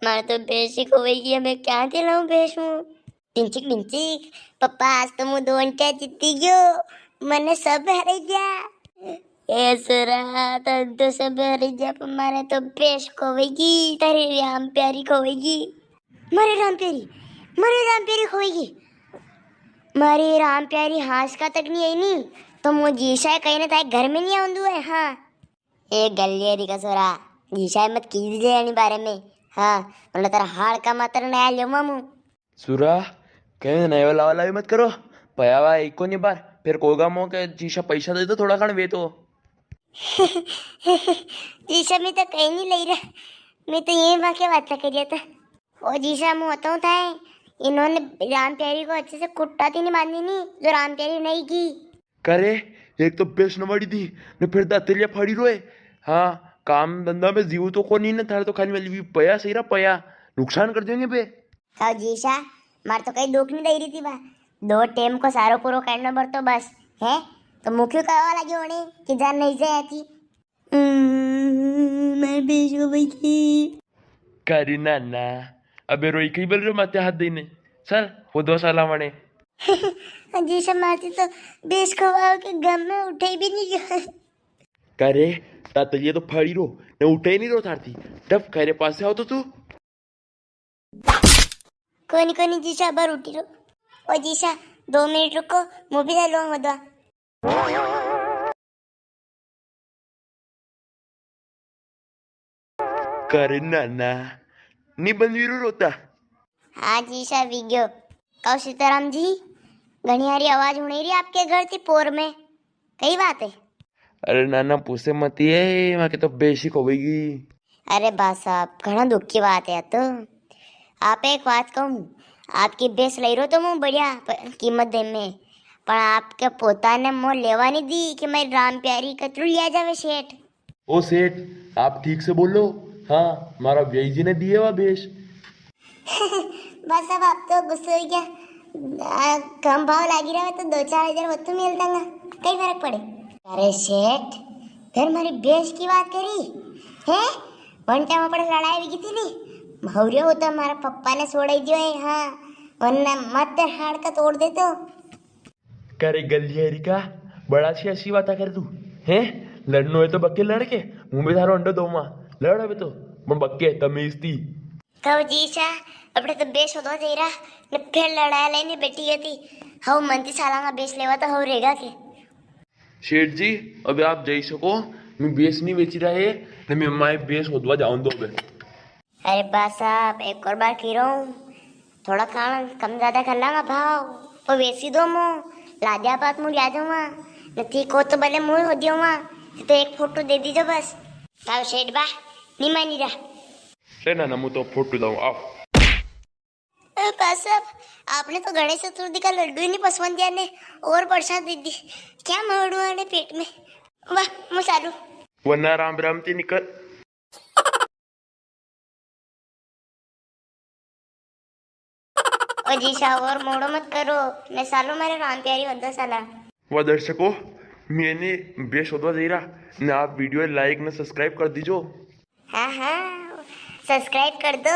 મારે તો ભેંસી ખોવાઈ ગઈ, અમે ક્યાંથી લાવું ભેંસ હું? ઢીંચીક ઢીંચીક, પપ્પા આજ તો હું 2 અંટ્યા જીતી ગયો, મને સબ હારી ગયા. એ સરા તને તો સબ હારી ગયા, પણ મારે તો ભેંસ ખોવાઈ ગઈ, તારી રામ પ્યારી ખોવાઈ ગઈ. મારી રામ પ્યારી ખોવાઈ ગઈ. મારી राम प्यारी हाथ का तक नहीं आई नहीं तो मुझे जीशा है कहीं ना ताए घर में नहीं आऊँ है. हाँ ए गलियरी का सोरा, जीशा मत कीजिए यानी बारे में. हाँ मतलब तेरा हाड़ का मात्र नया लो मामू. सुरा कहीं नया लावा लावी मत करो, पयावा एक को नहीं बार फिर कोगा मो के जीशा पैसा दे दो थोड़ा खण वे तो. जीशा में तो कहीं नहीं ले रहा, मैं तो ये वाक्य बात कर था. और जीशा मुँह होता था इन्होंने राम प्यारी को अच्छे से कुट्टाती नहीं बांधी नहीं जो राम प्यारी नहीं की. करे एक तो बेस नवाड़ी थी ने फिर दातरिया फाड़ी रोए. हाँ काम धंधा में जीव तो को नहीं ना थारे तो खाली वाली पया सही रहा पया नुकसान कर देंगे बे. खाओ जीशा मार तो कहीं दुख नहीं दे रही थी बा, 2 टेम को सारो पूरो करना पड़तो बस है तो मुख्य कहवा लगे होने कि जान नहीं से आती. मैं बेचो भाई की करी ना ना अबे रोई कई बोल रहे माते हाथ देने चल वो 2 साल मने. जीशा मारती तो बेच खवाओ के गम में उठे भी नहीं गया. करे तातलिया तो फाड़ी रो ने उठे नहीं रो थारती टफ करे पास आओ तो तू. कोनी जीशा बार उठी रो. ओ जीशा 2 मिनट रुको मुँह भी लो मदवा. करे ना ना नहीं बंदवीरो रोता. हाँ जीशा विज्ञो कहो सीताराम जी घनी हारी आवाज उड़ी रही आपके घर थी पोर में, कई बात है? अरे नाना पूछे मत ये वहाँ के तो बेसी को गई. अरे बा साहब घना दुख की बात है. तो आप एक बात कहूँ, आपकी बेस लई रो तो मैं बढ़िया कीमत दे में, पर आपके पोता ने मोह लेवा नहीं दी कि मैं राम प्यारी कतरू लिया जावे सेठ. ओ सेठ आप ठीक से बोलो. हाँ मारा व्यय जी ने दिए वा बेश. बस अब आप तो गुस्से हो गया. कम भाव लागी रहा तो 2-4 हजार वस्तु मिल देंगे, कई फर्क पड़े. अरे सेठ फिर मारी बेस की बात करी है, वन टाइम अपने लड़ाई भी की थी नहीं भौरिया हो तो हमारा पप्पा ने छोड़ दियो है. हाँ वरना मत हाड़ का तोड़ दे तो. करे गलियरी का बड़ा सी ऐसी बात कर तू हैं. लड़नो है तो बक्के लड़के मुंह में थारो अंडो दो मां लड़ अबे तो पण बक्के तमीज थी. कहो जीशा अपने तो बेस होतो तेरा ने फिर लड़ाई लेने बैठी थी. हाउ मनती सालांगा बेस लेवा तो हाउ रहेगा के. शेठ जी अबे आप जई सको मैं बेस नहीं बेची रहा है ने मैं माय बेस होदवा जाऊं दो बे. अरे बा साहब एक और बार कह रहा हूँ, थोड़ा खाना कम ज़्यादा कर लांगा भाव वो बेसी दो मुँह लाजा बात मुँह लिया जाऊँगा नहीं को तो भले मुँह हो दिया तो एक फोटो दे दीजिए बस. आओ शेठ बा नहीं मानी रहा. ले ना मु तो फोटो दूं आओ. बा साहब आपने तो गणेश चतुर्थी का लड्डू ही नहीं पसंद दिया ने और प्रसाद दे दी, क्या मरड़ू आने पेट में. वाह मुँह चालू वरना राम राम ते निकल. ओ जीशा और मोड़ो मत करो मैं सालो मेरे राम प्यारी बंदा साला. वो दर्शकों मैंने बेस होदवा दे रहा ने आप वीडियो लाइक ने सब्सक्राइब कर दीजो. हाँ हाँ सब्सक्राइब कर दो.